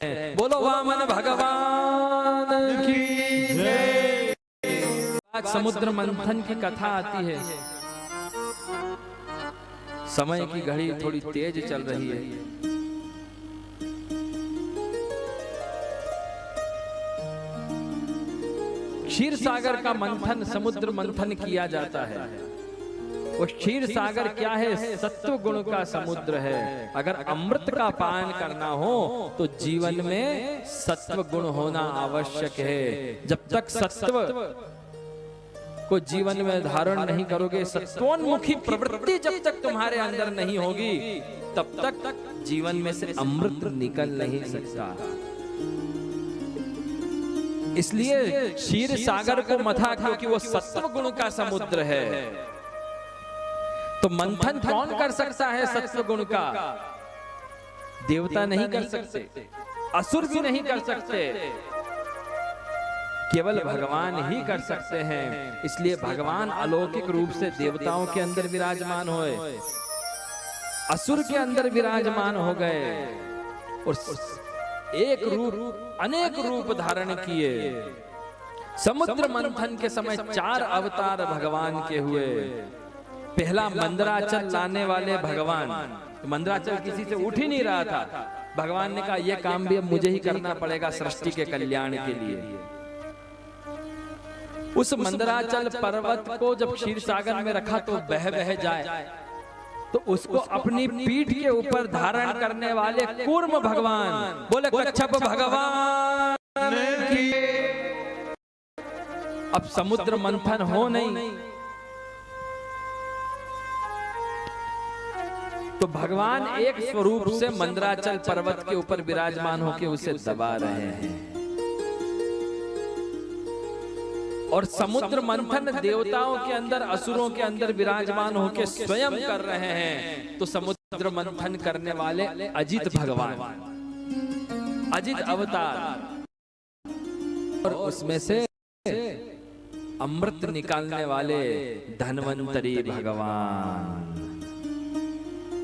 बोलो वामन भगवान की जय। आज समुद्र मंथन की कथा आती है। समय की घड़ी थोड़ी तेज चल रही है। क्षीर सागर का मंथन, समुद्र मंथन किया जाता है। वो क्षीर सागर क्या है? सत्व गुण का समुद्र है। अगर अमृत का पान करना हो तो जीवन में सत्व गुण होना आवश्यक है। जब तक सत्व को जीवन में धारण नहीं करोगे, सत्वोन्मुखी प्रवृत्ति जब तक तुम्हारे अंदर नहीं होगी, तब तक जीवन में से अमृत निकल नहीं सकता। इसलिए क्षीर सागर को मथा, क्योंकि वो सत्व गुण का समुद्र है। तो मंथन कौन कर सकता है सत्व गुण का? देवता नहीं कर सकते, असुर भी नहीं कर सकते, केवल भगवान ही कर सकते हैं। इसलिए भगवान अलौकिक रूप से देवताओं के अंदर विराजमान हुए, असुर के अंदर विराजमान हो गए और एक रूप अनेक रूप धारण किए। समुद्र मंथन के समय 4 अवतार भगवान के हुए। पहला मंदराचल लाने वाले भगवान। मंदराचल किसी से उठ ही नहीं रहा था। भगवान ने कहा यह काम भी अब मुझे ही करना पड़ेगा सृष्टि के कल्याण के लिए। उस मंदराचल पर्वत को जब क्षीर सागर में रखा तो बह जाए, तो उसको अपनी पीठ के ऊपर धारण करने वाले कूर्म भगवान, बोले कच्छप भगवान की। अब समुद्र मंथन हो नहीं तो भगवान एक स्वरूप से मंदराचल पर्वत के ऊपर विराजमान होकर उसे दबा रहे हैं। और समुद्र मंथन देवताओं के अंदर, असुरों के अंदर विराजमान होकर स्वयं कर रहे हैं। तो समुद्र मंथन करने वाले अजित भगवान, अजित अवतार, और उसमें से अमृत निकालने वाले धन्वंतरी भगवान।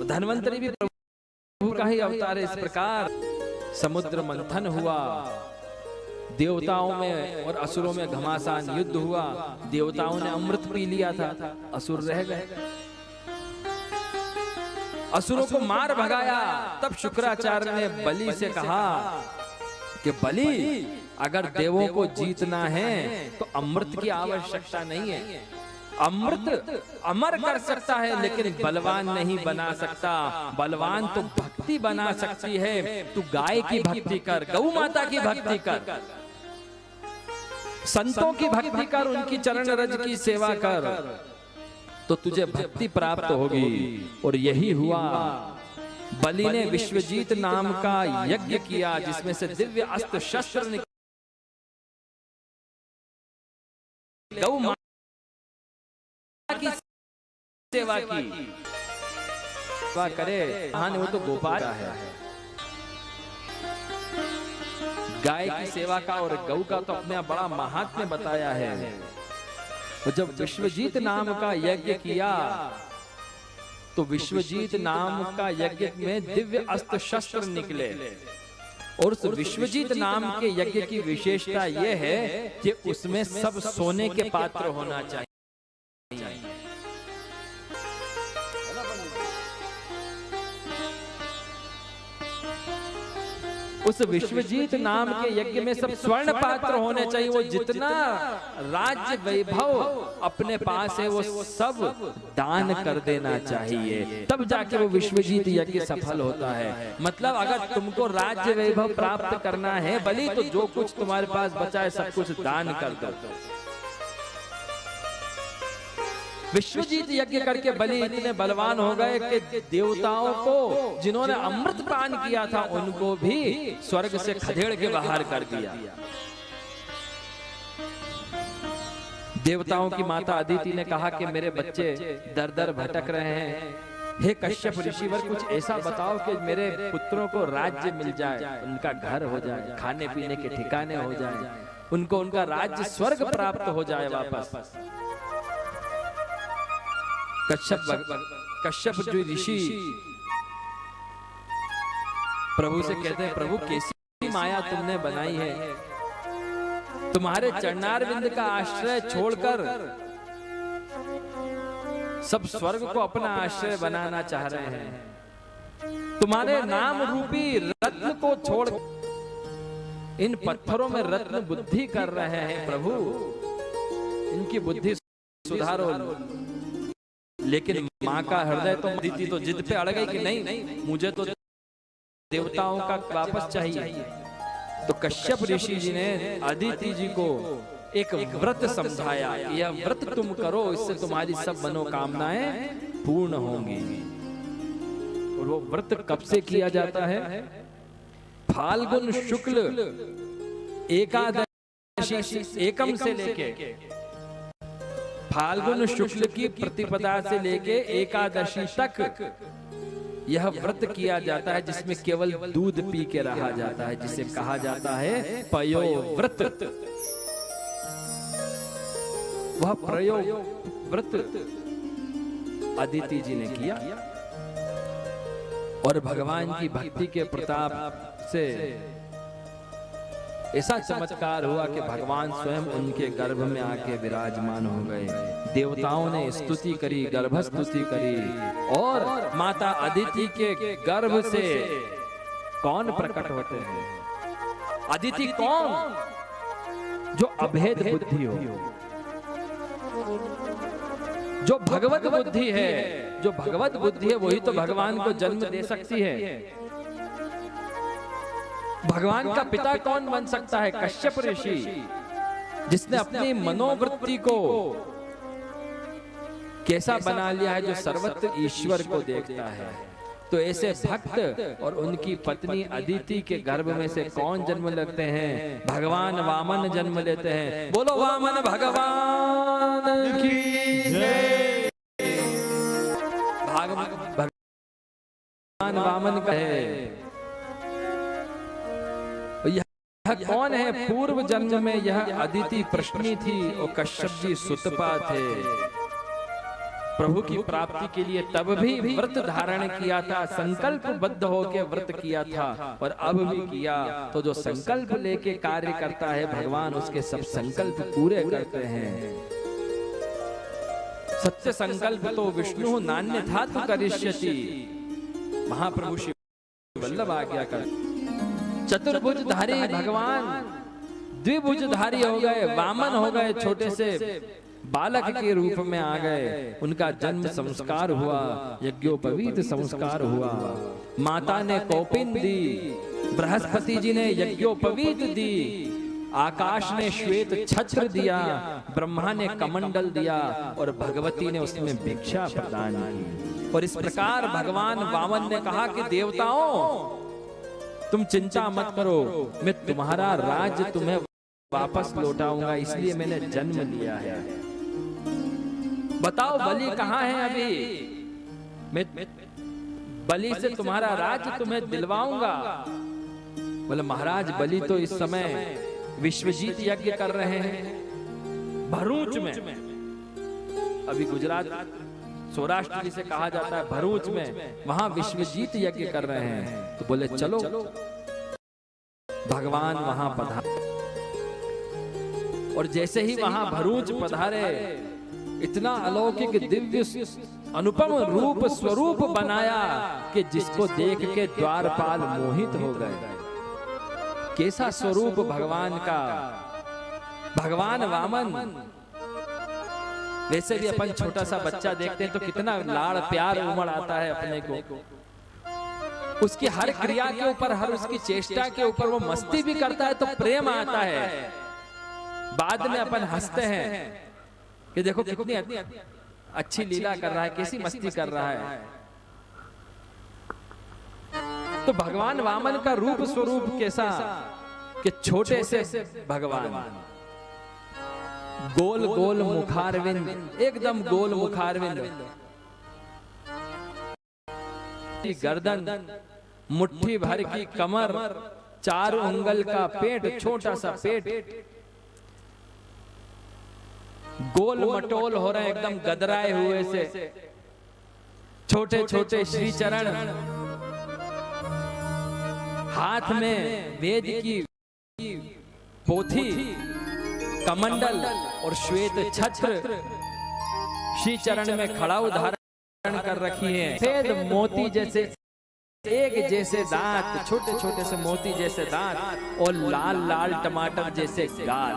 धन्वंतरी भी प्रभु का ही अवतार है। इस प्रकार समुद्र मंथन हुआ, देवताओं में और असुरों में घमासान युद्ध हुआ। देवताओं ने अमृत पी लिया था, असुर रह गए। असुरों को मार भगाया। तब शुक्राचार्य ने बलि से कहा कि बलि, अगर देवों को जीतना है तो अमृत की आवश्यकता नहीं है। अमृत अमर कर सकता है लेकिन बलवान नहीं बना सकता। बलवान तो भक्ति बना सकती है। तू गाय की भक्ति कर, गौ माता की भक्ति कर, संतों की भक्ति कर, उनकी चरण रज की सेवा कर, तो तुझे भक्ति प्राप्त होगी। और यही हुआ। बलि ने विश्वजीत नाम का यज्ञ किया, जिसमें से दिव्य अस्त्र शस्त्र निकले। गौ माता की सेवा की, सेवा करे। हाँ, वो तो गोपाल है। गाय की सेवा का और गौ का तो अपने बड़ा महात्म्य बताया है। तो जब विश्वजीत नाम का यज्ञ किया तो विश्वजीत नाम का यज्ञ में दिव्य अस्त्र शस्त्र निकले। और उस विश्वजीत नाम के यज्ञ की विशेषता यह है कि उसमें सब सोने के पात्र होना चाहिए। उस विश्वजीत नाम के यज्ञ में सब स्वर्ण पात्र होने चाहिए। वो जितना राज्य वैभव अपने पास है वो सब दान कर देना चाहिए, तब जाके वो विश्वजीत यज्ञ सफल होता है। मतलब अगर तुमको राज्य वैभव प्राप्त करना है बलि, तो जो कुछ तुम्हारे पास बचा है सब कुछ दान कर दो। विश्वजीत यज्ञ करके बलि इतने बलवान हो गए कि देवताओं को, जिन्होंने अमृत पान किया था, उनको भी स्वर्ग से खदेड़ के बाहर कर दिया। देवताओं की माता अदिति ने कहा कि मेरे बच्चे दर दर भटक रहे हैं, हे कश्यप ऋषिवर, कुछ ऐसा बताओ कि मेरे पुत्रों को राज्य मिल जाए, उनका घर हो जाए, खाने पीने के ठिकाने हो जाए, उनको उनका राज्य स्वर्ग प्राप्त हो जाए वापस। कश्यप जो ऋषि प्रभु से कहते हैं, प्रभु कैसी माया तुमने बनाई है। तुम्हारे चरणारविंद का आश्रय छोड़कर सब स्वर्ग को अपना आश्रय बनाना चाह रहे हैं। तुम्हारे नाम रूपी रत्न को छोड़ इन पत्थरों में रत्न बुद्धि कर रहे हैं प्रभु, इनकी बुद्धि सुधारो। लेकिन माँ का हृदय तो अदिति तो जिद पे अड़ गई कि नहीं, मुझे तो देवताओं का वापस चाहिए। तो कश्यप ऋषि जी ने अदिति जी को एक व्रत समझाया, यह व्रत तुम करो, इससे तुम्हारी सब मनोकामनाएं पूर्ण होंगी। और वो व्रत कब से किया जाता है? फाल्गुन शुक्ल एकादशी एकम से लेके फाल्गुन शुक्ल की प्रतिपदा से लेके एकादशी तक यह व्रत किया जाता है, जिसमें केवल दूध पी के रहा जाता है, जिसे कहा जाता है पयो व्रत। वह प्रयोग व्रत अदिति जी ने किया और भगवान की भक्ति के प्रताप से ऐसा चमत्कार हुआ कि भगवान स्वयं उनके गर्भ में आके विराजमान हो गए। देवताओं ने स्तुति करी, गर्भ स्तुति करी। और माता अदिति के गर्भ से कौन प्रकट होते हैं? अदिति कौन? जो अभेद बुद्धि हो, जो भगवत बुद्धि है। जो भगवत बुद्धि है वही तो भगवान को जन्म दे सकती है। भगवान का पिता कौन बन सकता है? कश्यप ऋषि, जिसने अपनी मनोवृत्ति को कैसा बना लिया है, जो सर्वत्र ईश्वर को देखता है। तो ऐसे भक्त और उनकी पत्नी अदिति के गर्भ में से कौन जन्म लेते हैं? भगवान वामन जन्म लेते हैं। बोलो वामन भगवान की जय। भगवान वामन का है। यह कौन है? पूर्व जन्म में यह अदिति प्रश्नी थी और कश्यप जी सुतपा थे। प्रभु की प्राप्ति के लिए तब भी व्रत धारण किया था, संकल्पबद्ध होकर व्रत किया था और अब भी किया। तो जो संकल्प लेके कार्य करता है भगवान उसके सब संकल्प पूरे करते हैं। सत्य संकल्प तो विष्णु नान्य था तो करिष्यति। महाप्रभु शिव वल्लभ आज्ञा कर। चतुर्भुजधारी भगवान द्विभुजधारी हो गए, वामन हो गए, छोटे से बालक के रूप में आ गए। उनका जन्म संस्कार हुआ, यज्ञोपवीत संस्कार हुआ। माता ने कौपिन दी, बृहस्पति जी ने यज्ञोपवीत दी, आकाश ने श्वेत छत्र दिया, ब्रह्मा ने कमंडल दिया और भगवती ने उसमें भिक्षा प्रदान की। और इस प्रकार भगवान वामन ने कहा कि देवताओं तुम चिंता मत करो, मैं तुम्हारा राज्य तुम्हें वापस लौटाऊंगा, इसलिए मैंने जन्म लिया है। बताओ बलि कहाँ है? अभी मैं बलि से तुम्हारा राज्य तुम्हें दिलवाऊंगा। बोले महाराज बलि तो इस समय विश्वजीत यज्ञ कर रहे हैं भरूच में। अभी गुजरात सौराष्ट्र जिसे कहा जाता है भरूच में, वहां विश्वजीत यज्ञ कर रहे हैं। तो बोले चलो। भगवान वहां पधारे और जैसे ही वहां भरूच पधारे, इतना अलौकिक दिव्य अनुपम रूप स्वरूप बनाया कि जिसको देख के द्वारपाल मोहित हो गए। कैसा स्वरूप भगवान का! भगवान वामन। वैसे भी अपन छोटा सा बच्चा देखते हैं तो कितना लाड़ प्यार उमड़ आता है अपने को। उसकी हर क्रिया के ऊपर, हर उसकी चेष्टा के ऊपर वो मस्ती भी करता है तो प्रेम आता है। बाद में अपन हंसते हैं कि देखो कितनी अच्छी लीला कर रहा है, कैसी मस्ती कर रहा है। तो भगवान वामन का रूप स्वरूप कैसा कि छोटे से भगवान, गोल गोल मुखारविंद, एकदम गोल मुखारविंद, गर्दन, मुट्ठी भर की कमर, 4 उंगल का पेट, छोटा सा पेट, गोल मटोल हो रहे, एकदम गदराए हुए से, छोटे छोटे श्री चरण, हाथ में वेद की पोथी, कमंडल और श्वेत छत्र श्री चरण में खड़ा धारण कर रखी है। सफेद मोती जैसे एक जैसे दांत, छोटे छोटे से मोती जैसे दांत और लाल लाल टमाटर जैसे गाल।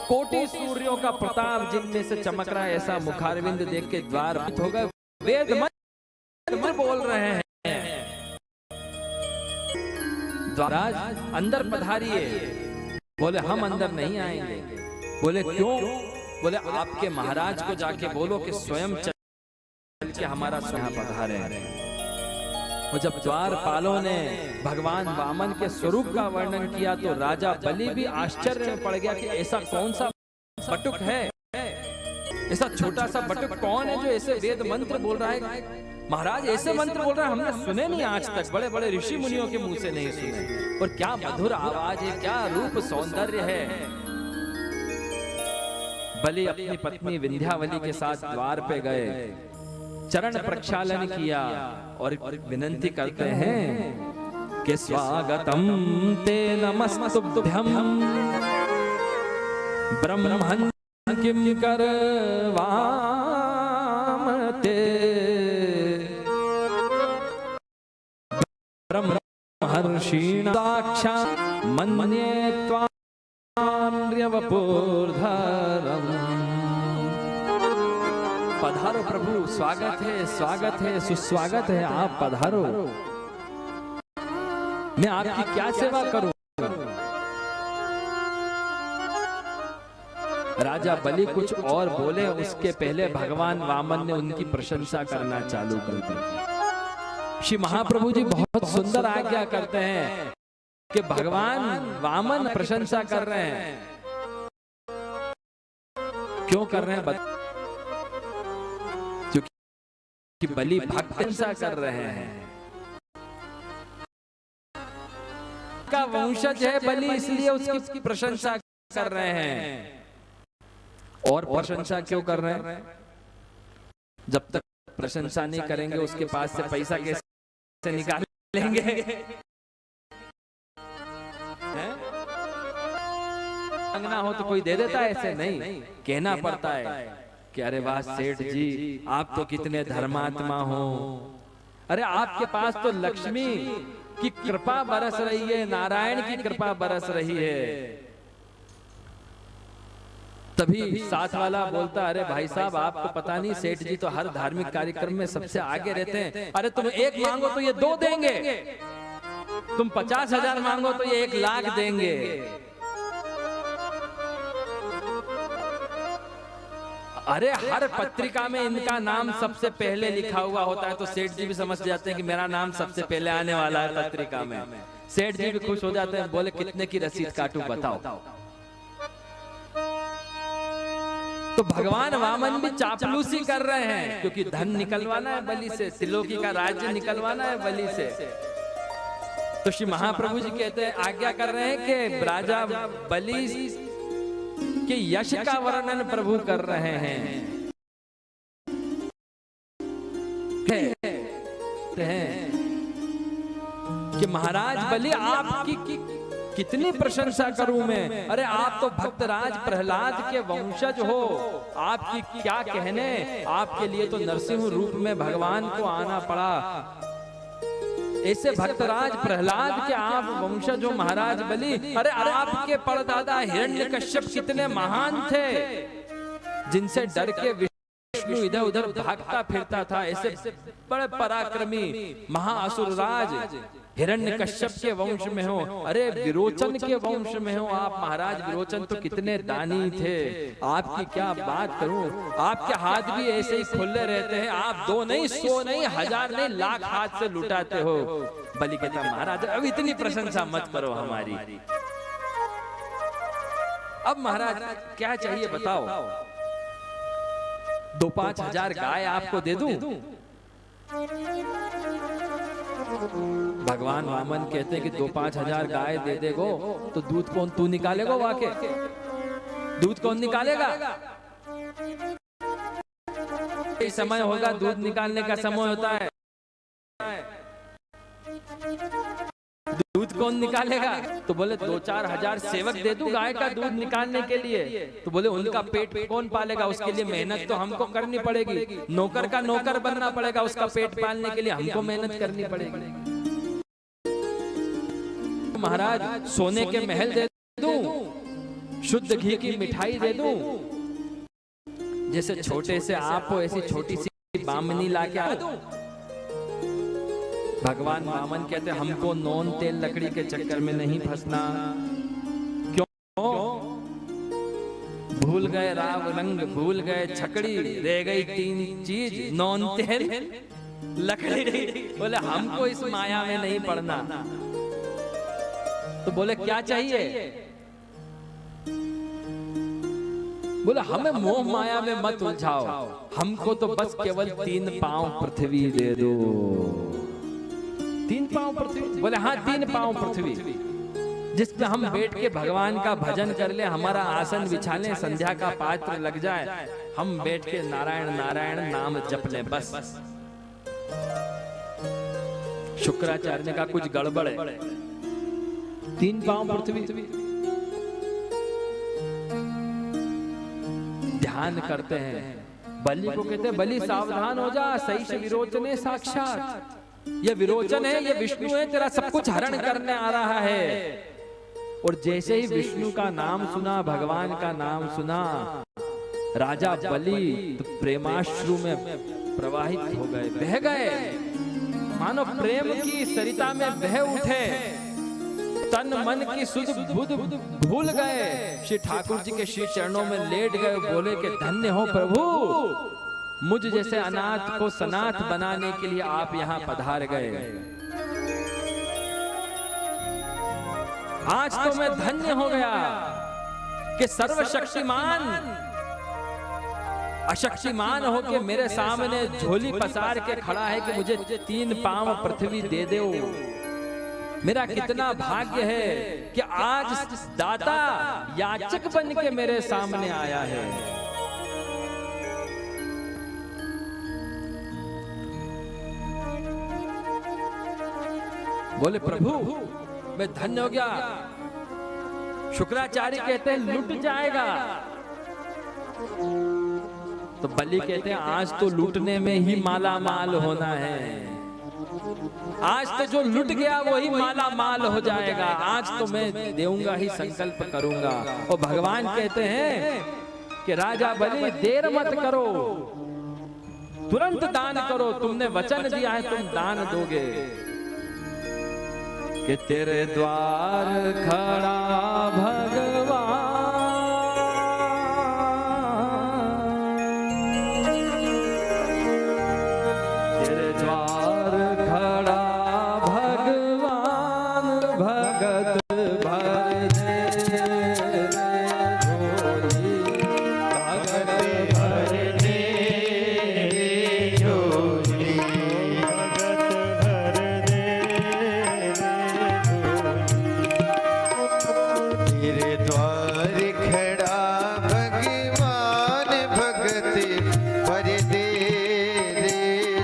कोटि सूर्यों का प्रताप जिनमें से चमक रहा है, ऐसा मुखारविंद देख के द्वार हो गए। वेद मंत्र बोल रहे हैं। द्वाराज अंदर पधारिए। बोले हम अंदर नहीं आएंगे। बोले क्यों? बोले आपके महाराज को जाके बोलो कि स्वयं चल के हमारा यहाँ पधारे। और जब द्वारपालों ने भगवान वामन के स्वरूप का वर्णन किया तो राजा बलि भी आश्चर्य में पड़ गया कि ऐसा कौन सा बटुक है, ऐसा छोटा सा बटुक कौन है जो ऐसे वेद मंत्र बोल रहा है। महाराज ऐसे मंत्र बोल रहा है, हमने सुने नहीं आज तक, बड़े बड़े ऋषि मुनियों के मुंह से नहीं सुने। और क्या मधुर आवाज है, क्या रूप सौंदर्य है। बलि अपनी पत्नी विंध्यावली के साथ द्वार पे गए, चरण प्रक्षालन किया और विनंती करते हैं कि स्वागतम ते नमस्तुभ्यं ब्रह्मन् किं करवाम ते ब्रह्मर्षिण साक्षात् मन्ये त्वान्यवपुर्धरम्। पधारो प्रभु, स्वागत है, सुस्वागत है, आप पधारो। मैं आपकी क्या सेवा करूं? राजा बलि कुछ और बोले, उसके पहले भगवान वामन ने उनकी प्रशंसा करना चालू कर दी। श्री महाप्रभु जी बहुत सुंदर आज्ञा करते हैं कि भगवान वामन प्रशंसा कर रहे हैं। क्यों कर रहे हैं? कि बलि भक्त प्रशंसा कर रहे हैं। का वंशज है बलि, इसलिए उसकी प्रशंसा कर रहे हैं। और प्रशंसा क्यों कर रहे हैं? जब तक प्रशंसा नहीं करेंगे उसके पास से पैसा कैसे निकालेंगे? मांगना हो तो कोई दे देता है, ऐसे नहीं, कहना पड़ता है कि अरे वाह सेठ जी, आप तो कितने धर्मात्मा हो। अरे आपके पास तो लक्ष्मी की कृपा बरस रही है, नारायण की कृपा बरस रही है। तभी साथ वाला बोलता, अरे भाई साहब आपको पता नहीं, सेठ जी तो हर धार्मिक कार्यक्रम में सबसे आगे रहते हैं। अरे तुम 1 मांगो तो ये 2 देंगे, तुम 50,000 मांगो तो ये 1,00,000 देंगे। अरे हर पत्रिका में इनका नाम सबसे पहले लिखा हुआ होता है, तो सेठ जी भी समझ जाते हैं कि मेरा नाम सबसे पहले आने वाला है पत्रिका में। सेठ जी भी खुश हो जाते हैं, बोले कितने की रसीद काटूं बताओ। तो भगवान वामन भी चापलूसी कर रहे हैं, क्योंकि धन निकलवाना है बलि से, त्रिलोकी का राज्य निकलवाना है बलि से। तो श्री महाप्रभु जी कहते हैं, आज्ञा कर रहे हैं कि राजा बलि के यश का वर्णन प्रभु कर रहे हैं। कि महाराज बलि आपकी कितनी प्रशंसा करूं मैं। अरे आप तो भक्तराज प्रहलाद के वंशज हो, आपकी क्या कहने। आपके लिए तो नरसिंह रूप में भगवान को आना पड़ा। ऐसे भक्तराज प्रहलाद के आप वंशज हो महाराज बलि। अरे आपके परदादा हिरण्यकश्यप कितने महान थे, जिनसे डर के विष्णु इधर उधर भागता फिरता था। ऐसे बड़े पराक्रमी महाअसुरराज हिरण्यकश्यप के वंश में हो। अरे विरोचन के वंश में हो आप महाराज। विरोचन तो कितने दानी थे, आपकी क्या बात करूं। आपके हाथ भी ऐसे ही खुले रहते हैं, आप 2 नहीं 100 नहीं 1000 नहीं लाख हाथ से लुटाते हो। बलि कहता, महाराज अब इतनी प्रशंसा मत करो हमारी। अब महाराज क्या चाहिए बताओ। 2-5 हजार गाय आपको दे दूं? भगवान वामन कहते हैं कि 2-5 हजार गाय दे देगो तो दूध कौन तू निकालेगा? वाके दूध कौन निकालेगा? समय होगा, दूध निकालने का समय होता है। कौन निकालेगा? तो बोले 2-4 हजार सेवक दे दूं गाय का दूध निकालने के लिए। तो बोले उनका पेट कौन पालेगा? उसके लिए मेहनत तो हमको करनी पड़ेगी, नौकर का नौकर बनना पड़ेगा, उसका पेट पालने के लिए हमको मेहनत करनी पड़ेगी। महाराज सोने के महल दे दूं, शुद्ध घी की मिठाई दे दूं, जैसे छोटे से आप हो ऐसी छोटी सी बामनी लाके आ दूं। भगवान वामन कहते हमको नॉन तेल लकड़ी के चक्कर में नहीं फंसना। क्यों? भूल गए राव रंग, भूल गए छकड़ी, रह गई 3 चीज, नॉन तेल लकड़ी। बोले हमको इस माया में नहीं पड़ना। तो बोले क्या चाहिए? बोले हमें मोह माया में मत उलझाओ, हमको तो बस केवल 3 पांव पृथ्वी दे दो। 3 पांव पृथ्वी? बोले हाँ 3 पांव पृथ्वी, जिसपे हम बैठ के भगवान का भजन कर ले, हमारा आसन बिछा ले, संध्या का पात्र लग जाए, हम बैठ के नारायण नारायण नाम जप ले बस। शुक्राचार्य ने कहा कुछ गड़बड़ है। 3 पांव पृथ्वी। ध्यान करते हैं, बलि को कहते हैं बलि सावधान हो जा, सही से विरोचने साक्षात। ये विरोचन है, ये विष्णु है, तेरा सब कुछ हरण करने आ रहा है। और जैसे ही विष्णु का नाम सुना, भगवान का नाम सुना, राजा बलि तो प्रेमाश्रु में प्रवाहित हो गए, बह गए, मानो प्रेम की सरिता में बह उठे, तन मन की सुध बुध भूल गए, श्री ठाकुर जी के श्री चरणों में लेट गए, बोले कि धन्य हो प्रभु, मुझ जैसे अनाथ को सनाथ बनाने के लिए आप यहाँ पधार गए। आज तो मैं धन्य हो गया कि सर्वशक्तिमान अशक्तिमान होके मेरे सामने झोली पसार के खड़ा है कि मुझे 3 पांव पृथ्वी दे दो। मेरा कितना भाग्य है कि आज दाता याचक बन के मेरे सामने आया है। बोले प्रभु मैं धन्य हो गया। शुक्राचार्य कहते हैं लुट जाएगा, तो बलि कहते हैं आज तो लूटने में ही माला माल होना है। आज तो जो लुट गया वही माला माल हो जाएगा, आज तो मैं देऊंगा ही संकल्प करूंगा। और भगवान कहते हैं कि राजा बलि देर मत करो, तुरंत दान करो, तुमने वचन दिया है तुम दान दोगे। कि तेरे द्वार खड़ा भगवान, तेरे द्वार खड़ा भगवान, भगत भर दे झोली, भगत भर दे झोली, भगत भर दे। तेरे द्वार खड़ा भगवान, भगत भर दे रे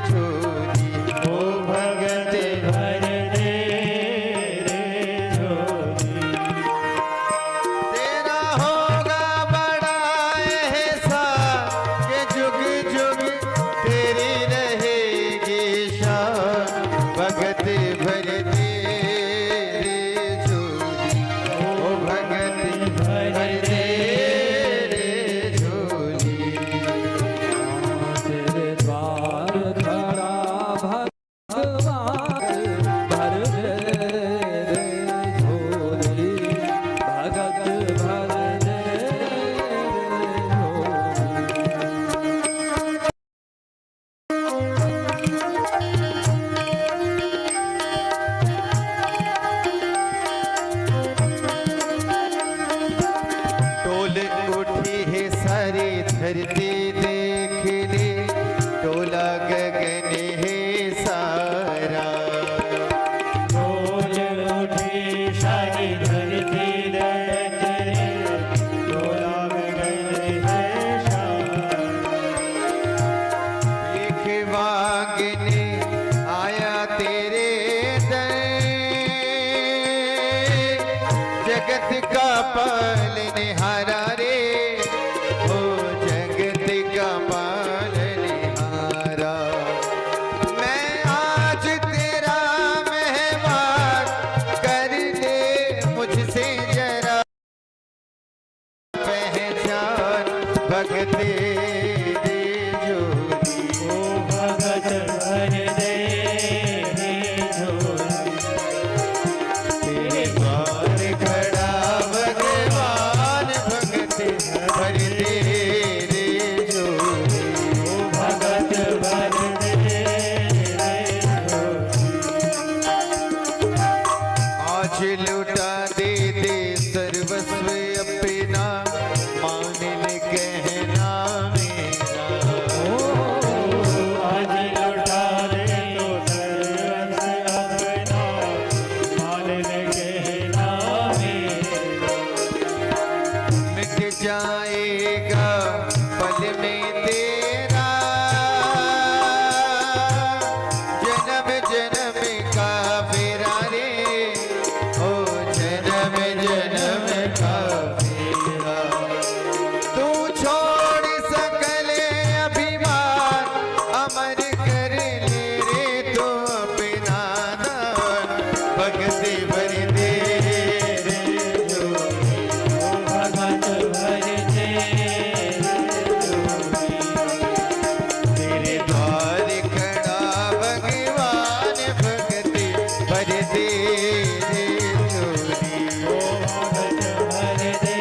झोली, ओ भगत भर दे रे झोली। तेरा होगा बड़ा एहसान कि जुग जुग तेरी रहेगी शान, भगत भर दे रे झोली, ओ भगत भर दे रे झोली। तेरे द्वार खड़ा भगवान, भर दे रे झोली, भगत भर दे रे टोल उठी है सारी धरती देख ले, टोला गगन है सारा। टोल उठी सारी धरती देख ले, टोला गगन है सारा। एक मांगने आया तेरे दर, जगत का पालनहारा रे, ओ जगत का पालनहारा। मैं आज तेरा मेहमान, कर ले मुझसे जरा पहचान, भगत दे जोरी। ओ भगत भर दे झोली, तेरे द्वार खड़ा भगवान, भगत भर दे रे जोरी। ओ भगत भर दे झोली। आज लुटा दे दे सर्वस्व अपना, मान ले कहना मेरा। आज लौटा दे तो सर्वस्व अपना, मान ले कहना मेरा। मिट जाएगा पल में तेरा, जन्म जन्म का फेरा रे, ओ जन्म जन्म का फेरा। तू छोड़ सकल अभिमान, अमर कर ले रे तो अपना नाम, भगत भर दे रे जोरी। ओ भगत भर दे झोली। तेरे द्वार खड़ा भगवान, भगत भर दे रे जोरी। ओ भगत भर दे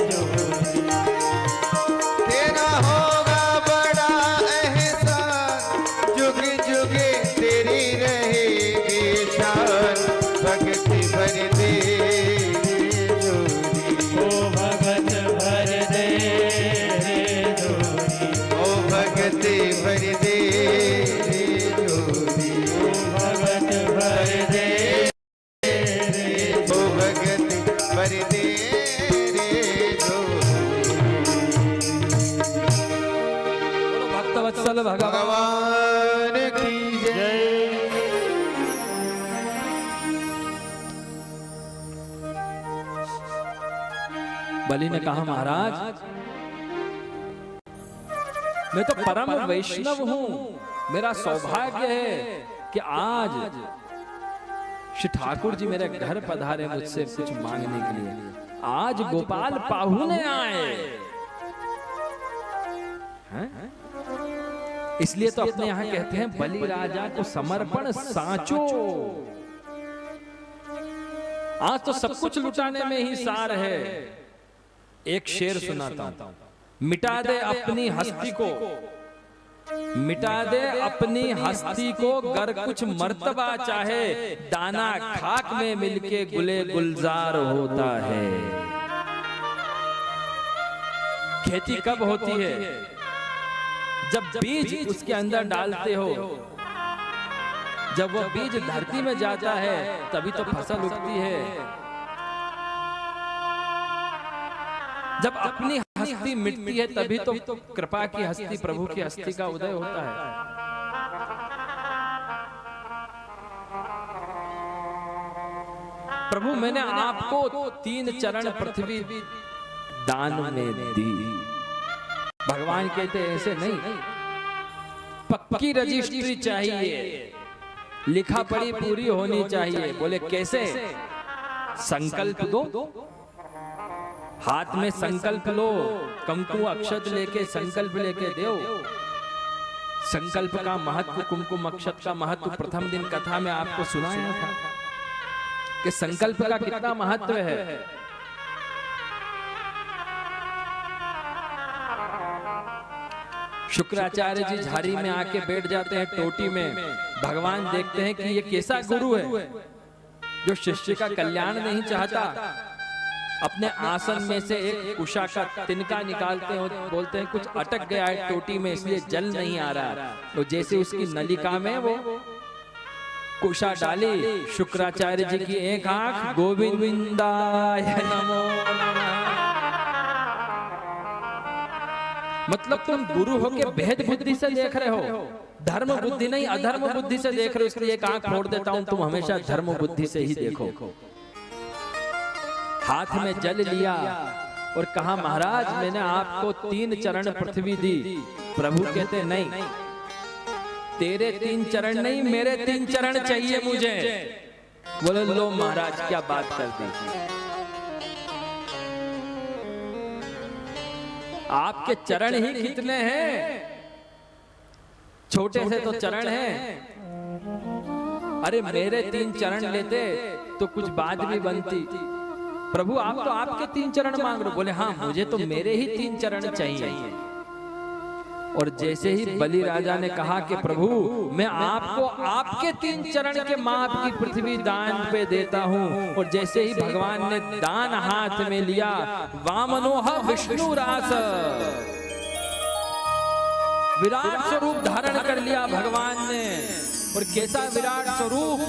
झोली। तेरा होगा बड़ा एहसान, जुग जुग तेरी रहेगी शान, भगत भर दे रे जोरी। ओ भगत भर दे झोली। ओ भगत भर दे रे जोरी। ओ भगत भर दे ओ भगत भर दे रे जोरी। बोलो भक्तवत्सल भगवान भगवान की जय। जय। बलि ने कहा महाराज, मैं तो परम वैष्णव हूं, मेरा सौभाग्य है कि आज श्री ठाकुर जी मेरे घर पधारे मुझसे कुछ मांगने के लिए। आज गोपाल पाहुने आए हैं? इसलिए तो अपने यहाँ कहते हैं बलि राजा को समर्पण साचो। आज तो सब कुछ लुटाने में ही सार है। एक शेर सुनाता हूं, मिटा दे अपनी हस्ती को, मिटा दे अपनी हस्ती को, गर कुछ मर्तबा चाहे, दाना खाक में मिलके गुले गुलजार होता है। खेती कब होती है? जब बीज उसके अंदर डालते हो, जब वो बीज धरती में जाता है तभी तो फसल उगती है। जब अपनी हस्ती मिटती है तभी तो कृपा की हस्ती, प्रभु की हस्ती का उदय होता है। प्रभु मैंने आपको 3 चरण पृथ्वी दान में दी। भगवान कहते ऐसे नहीं, पक्की रजिस्ट्री चाहिए, लिखा पढ़ी पूरी होनी चाहिए। बोले कैसे? संकल्प दो, हाथ में संकल्प लो, कंकु अक्षत लेके संकल्प लेके दो। संकल्प का महत्व, कुमकुम अक्षत का महत्व प्रथम दिन कथा में आपको सुनाया था कि संकल्प का कितना महत्व है। शुक्राचार्य जी झाड़ी में आके बैठ जाते हैं टोटी में। भगवान देखते हैं कि ये कैसा गुरु है जो शिष्य का कल्याण नहीं चाहता। अपने आसन में से एक कुशा का तिनका निकालते हैं, बोलते हैं कुछ अटक गया है टोटी में इसलिए जल नहीं आ रहा। तो जैसे उसकी नलिका में वो कुशा डाली, शुक्राचार्य जी की एक आंख गोविंदाय नमो नमः। मतलब तुम गुरु होके भेद बुद्धि से देख रहे हो, धर्म बुद्धि नहीं अधर्म बुद्धि से देख रहे हो। इसलिए एक आंख फोड़ देता हूं, तुम हमेशा धर्म बुद्धि से ही देखो। हाथ में जल लिया और कहा महाराज मैंने आपको 3 चरण पृथ्वी दी। प्रभु कहते नहीं, तेरे 3 चरण नहीं, मेरे 3 चरण चाहिए मुझे। बोले लो महाराज क्या बात कर दी, आपके चरण ही कितने हैं, छोटे से तो चरण हैं। अरे मेरे 3 चरण लेते तो कुछ बात भी बनती। प्रभु आप तो आपके 3 चरण मांग रहे हो। बोले हाँ मुझे तो मेरे ही 3 चरण चाहिए। और जैसे ही बलि राजा ने कहा कि प्रभु मैं आपको आपके 3 चरण के माप की पृथ्वी दान पे देता हूँ, और जैसे ही भगवान ने दान हाथ में लिया, वामनोह विष्णु रास, विराट स्वरूप धारण कर लिया भगवान ने। और कैसा विराट स्वरूप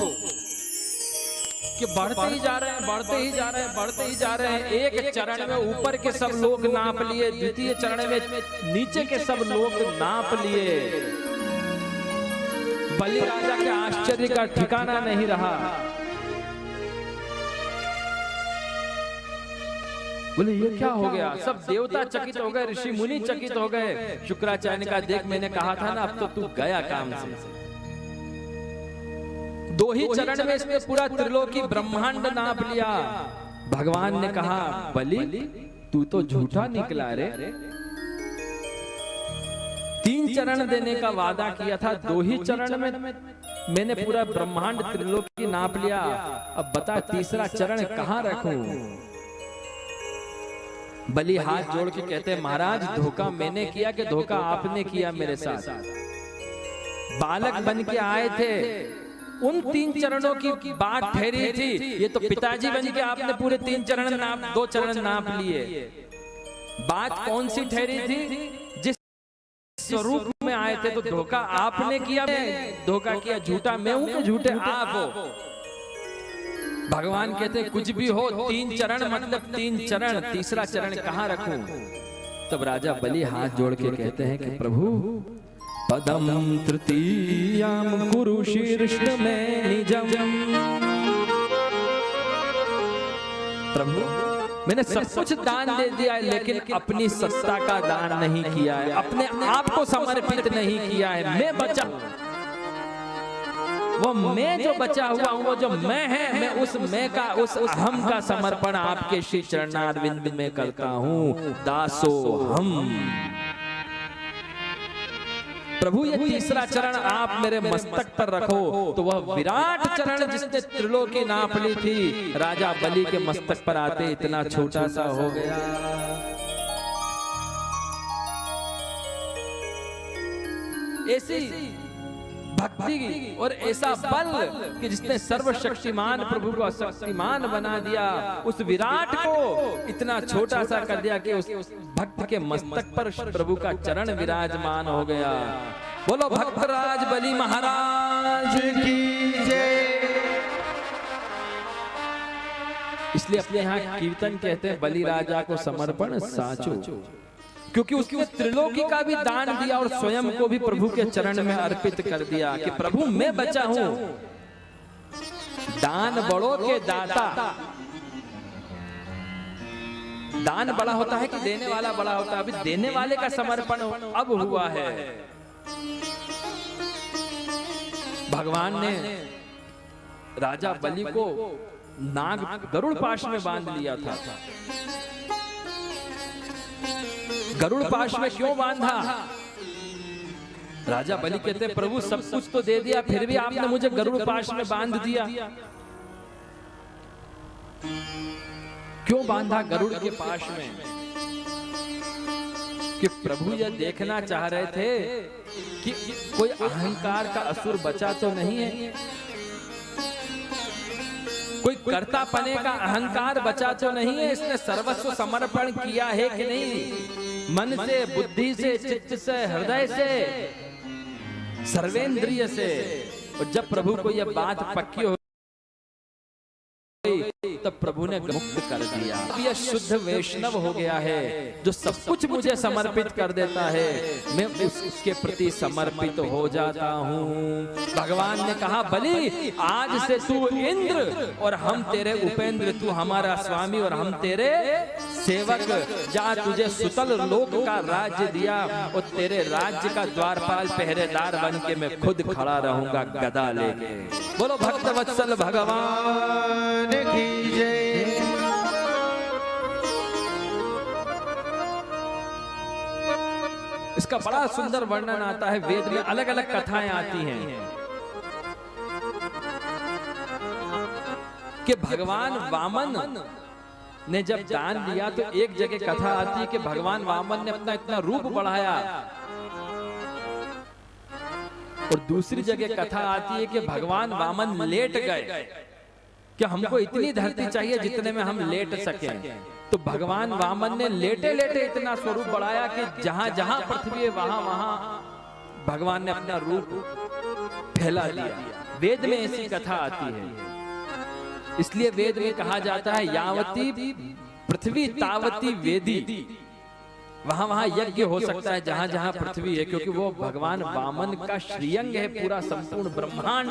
कि बढ़ते ही जा रहे हैं, बढ़ते ही जा रहे हैं, बढ़ते ही जा रहे हैं। एक चरण में ऊपर के सब लोग नाप लिए, द्वितीय चरण में नीचे के सब लोग नाप लिए। बलि राजा के आश्चर्य का ठिकाना नहीं रहा। बोले ये क्या हो गया, सब देवता चकित हो गए, ऋषि मुनि चकित हो गए। शुक्राचार्य ने कहा देख मैंने कहा था ना, अब तो तू गया काम से। 2 ही चरण में इसने पूरा त्रिलोकी ब्रह्मांड नाप लिया। भगवान ने कहा बलि तू तो झूठा निकला रे, 3 चरण देने का वादा किया था, 2 ही चरण में मैंने पूरा ब्रह्मांड त्रिलोकी नाप लिया। अब बता तीसरा चरण कहां रखूं। बलि हाथ जोड़ के कहते महाराज धोखा मैंने किया कि धोखा आपने किया मेरे साथ। बालक बन के आए थे, उन 3 चरणों की बात ठहरी थी। ये तो पिताजी बन के आपने पूरे 3 चरण नाप, 2 चरण नाप लिए। बात कौन सी ठहरी थी, जिस स्वरूप में आए थे तो धोखा आपने किया, धोखा किया झूठा मैं हूं कि झूठे आप हो। भगवान कहते कुछ भी हो 3 चरण मतलब 3 चरण, तीसरा चरण कहां रखूं। तब राजा बलि हाथ जोड़ के कहते हैं कि प्रभु पदम तृतीयाम कुरु शीर्ष्ण में निजम। प्रभु मैंने सब कुछ दान दे दिया है, लेकिन अपनी सत्ता का दान नहीं किया है, अपने आप को समर्पित नहीं किया है। मैं बचा, वो मैं जो बचा हुआ हूँ, वो जो मैं है, मैं उस मैं का, उस अहम का समर्पण आपके श्री चरणारविंद में करता हूँ। दासो हम। प्रभु ये तीसरा चरण आप मेरे मस्तक पर रखो। तो वह विराट चरण जिसने त्रिलोकी नाप ली थी, राजा बलि के मस्तक पर आते इतना छोटा सा हो गया। ऐसी भक्ति और ऐसा बल कि जिसने सर्वशक्तिमान प्रभु को शक्तिमान बना दिया, उस विराट को इतना छोटा सा कर दिया कि उस भक्त के मस्तक पर प्रभु का चरण विराजमान हो गया। बोलो भक्तराज बलि महाराज की जय। इसलिए अपने यहाँ कीर्तन कहते हैं बलि राजा को समर्पण साचो, क्योंकि उसने त्रिलोकी का भी दान दिया और स्वयं को भी प्रभु के चरण में अर्पित कर दिया कि प्रभु मैं बचा हूं। दान बड़ों के दाता। दान बड़ा होता है कि देने वाला बड़ा होता है। अभी देने वाले का समर्पण अब हुआ है। भगवान ने राजा बलि को नाग गरुड़ पाश में बांध लिया था। गरुड़ पाश में क्यों बांधा? राजा बलि कहते प्रभु सब कुछ तो दे दिया, फिर भी आपने मुझे गरुड़ पाश में बांध दिया। क्यों बांधा गरुड़ के पाश में? कि प्रभु यह देखना चाह रहे थे कि कोई अहंकार का असुर बचा तो नहीं है, कोई कर्तापने का अहंकार बचा तो नहीं है, इसने सर्वस्व समर्पण किया है कि नहीं, मन से, बुद्धि से, चित्त से, हृदय से, सर्वेंद्रिय से। और जब प्रभु को यह बात पक्की हो गई तब प्रभु ने मुक्त कर दिया। अब यह शुद्ध वैष्णव हो गया है जो सब कुछ मुझे समर्पित कर देता है, मैं उसके प्रति समर्पित हो जाता हूँ। भगवान ने कहा बलि आज से तू इंद्र और हम तेरे उपेंद्र, तू हमारा स्वामी और हम तेरे सेवक। जा तुझे सुतल लोक का राज्य दिया और तेरे राज्य का द्वारपाल पहरेदार बन के मैं खुद खड़ा रहूंगा गदा लेके। बोलो भक्त वत्सल भगवान की जय। इसका बड़ा सुंदर वर्णन आता है वेद में, अलग अलग कथाएं आती हैं कि भगवान वामन ने जब दान दिया तो एक जगह कथा आती है कि भगवान वामन ने अपना इतना रूप बढ़ाया, और दूसरी जगह कथा आती है कि भगवान वामन लेट गए कि हमको इतनी धरती चाहिए जितने में हम लेट सकें। तो भगवान वामन ने लेटे लेटे इतना स्वरूप बढ़ाया कि जहां जहां पृथ्वी है वहां वहां भगवान ने अपना रूप फैला दिया। वेद में ऐसी कथा आती है, इसलिए वेद में कहा जाता है यावती पृथ्वी तावती वेदी। वहां वहां यज्ञ हो सकता है जहां जहां पृथ्वी है, क्योंकि वो भगवान वामन का श्रीअंग है, पूरा संपूर्ण ब्रह्मांड।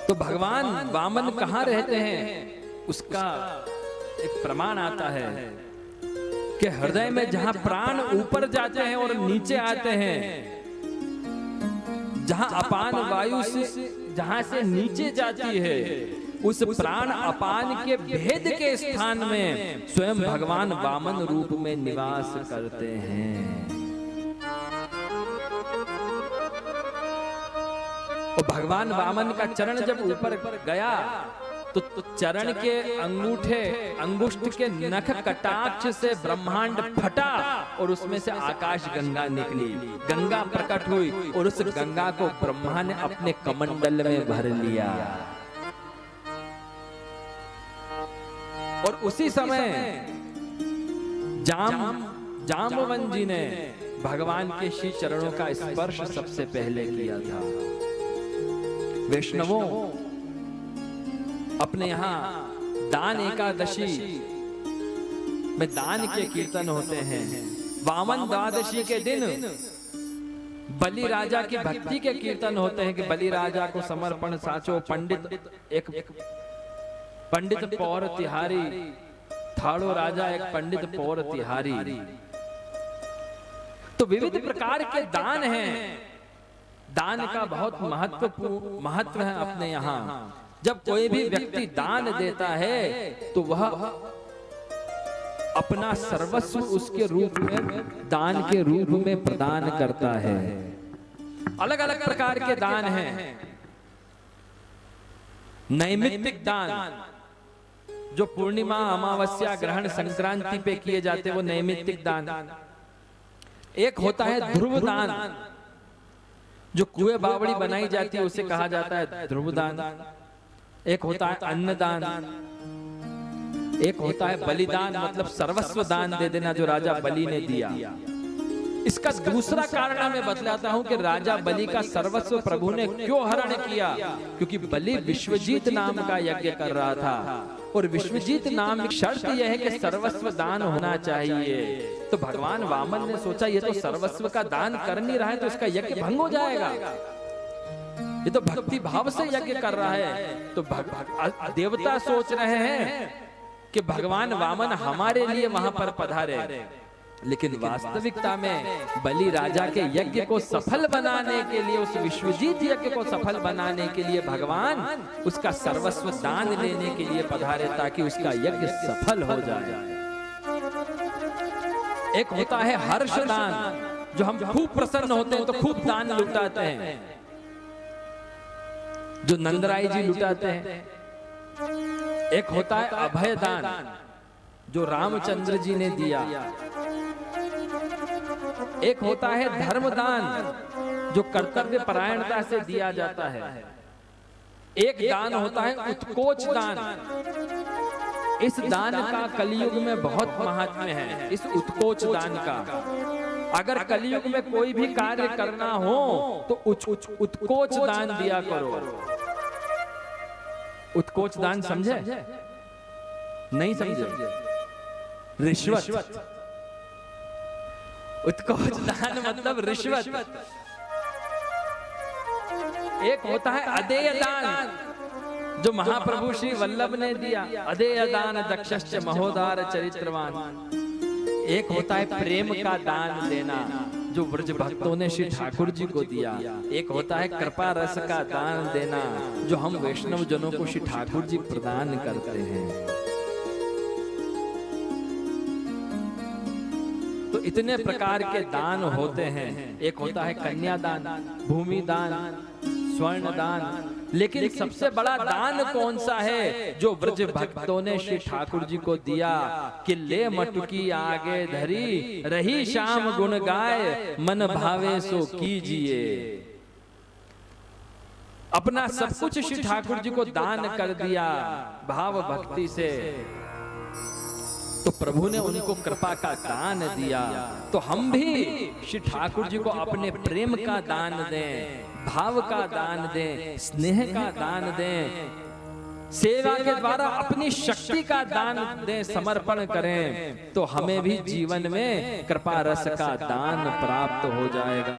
तो भगवान वामन कहां रहते हैं उसका एक प्रमाण आता है कि हृदय में जहां प्राण ऊपर जाते हैं और नीचे आते हैं, जहां अपान वायु से जहां से नीचे जाती है, उस प्राण अपान के भेद के स्थान में स्वयं भगवान वामन रूप में निवास करते हैं। और भगवान वामन का चरण जब ऊपर गया तो चरण के अंगूठे अंगुष्ठ के नख कटाक्ष से ब्रह्मांड फटा और उसमें से आकाश गंगा निकली, गंगा प्रकट हुई और उस गंगा को ब्रह्मा ने अपने कमंडल में भर लिया। और उसी समय जाम्बवन जी ने भगवान के श्री चरणों का स्पर्श सबसे पहले किया था। वैष्णवों, अपने यहाँ दान एकादशी में दान के कीर्तन होते हैं। वामन द्वादशी के दिन बलि राजा की भक्ति के कीर्तन होते हैं कि बलि राजा को समर्पण साचो पंडित पौर तिहारी, थाड़ो राजा एक पंडित पौर तिहारी। तो विविध प्रकार के दान हैं। दान का बहुत महत्व है अपने यहाँ। जब कोई भी व्यक्ति दान देता है तो वह अपना सर्वस्व उसके रूप में दान के रूप में प्रदान करता है। अलग अलग प्रकार के दान हैं। नैमित्तिक दान जो पूर्णिमा, अमावस्या, ग्रहण, संक्रांति पे किए जाते वो नैमित्तिक दान। एक होता है ध्रुव दान, जो कुएं बावड़ी बनाई जाती है उसे कहा जाता है ध्रुव दान। एक होता है अन्नदान, एक होता है बलिदान, मतलब सर्वस्व दान दे देना जो राजा बलि ने दिया। इसका दूसरा कारण मैं बतलाता हूं कि राजा बलि का सर्वस्व प्रभु ने क्यों हरण किया, क्योंकि बलि विश्वजीत नाम का यज्ञ कर रहा था और विश्वजीत नाम की शर्त यह है कि सर्वस्व दान होना चाहिए। तो भगवान वामन ने सोचा ये तो सर्वस्व का दान कर नहीं रहा है तो इसका यज्ञ भंग हो जाएगा, ये तो भक्ति भाव से यज्ञ कर रहा है। तो देवता सोच रहे हैं कि भगवान वामन हमारे लिए वहां पर पधारे, लेकिन वास्तविकता में बलि राजा के यज्ञ को सफल बनाने के लिए, उस विश्वजीत यज्ञ को सफल बनाने के लिए भगवान उसका सर्वस्व दान लेने के लिए पधारे ताकि उसका यज्ञ सफल हो जाए। एक होता है हर्ष दान, जो हम खूब प्रसन्न होते हैं तो खूब दान लुटाते हैं, जो नंदराई जी लुटाते हैं। एक होता है अभय दान, जो रामचंद्र जी ने दिया। एक होता है धर्मदान, जो कर्तव्य परायणता से दिया जाता है। एक दान होता है उत्कोच दान। इस दान का कलयुग में बहुत महत्व है, इस उत्कोच दान का। अगर कलयुग में कोई भी कार्य करना हो तो उत्कोच दान दिया करो। उत्कोच दान समझे? नहीं समझे? रिश्वत। उत्कोच दान मतलब रिश्वत। एक होता है अदेय दान, जो महाप्रभु श्री वल्लभ ने दिया, अदेय दान दक्षश्च महोदार चरित्रवान। एक होता है प्रेम का दान देना, जो ब्रज भक्तों ने श्री ठाकुर जी को दिया। एक होता है कृपा रस का दान देना, जो हम वैष्णव जनों को श्री ठाकुर जी प्रदान करते हैं। तो इतने प्रकार के दान होते हैं। एक होता है कन्यादान, भूमि दान, स्वर्ण दान, लेकिन सबसे बड़ा दान कौन सा है जो ब्रज भक्तों ने श्री ठाकुर जी को दिया कि ले मटकी आगे धरी, रही श्याम गुण गाय, मन भावे सो कीजिए। अपना सब कुछ श्री ठाकुर जी को दान कर दिया भाव भक्ति से, तो प्रभु ने उनको कृपा का दान दिया। तो हम भी श्री ठाकुर जी को अपने प्रेम का दान दें, भाव का दान दें, स्नेह का दान दें, सेवा के द्वारा अपनी शक्ति का दान दें, समर्पण करें, तो हमें भी जीवन में कृपा रस का दान प्राप्त हो जाएगा।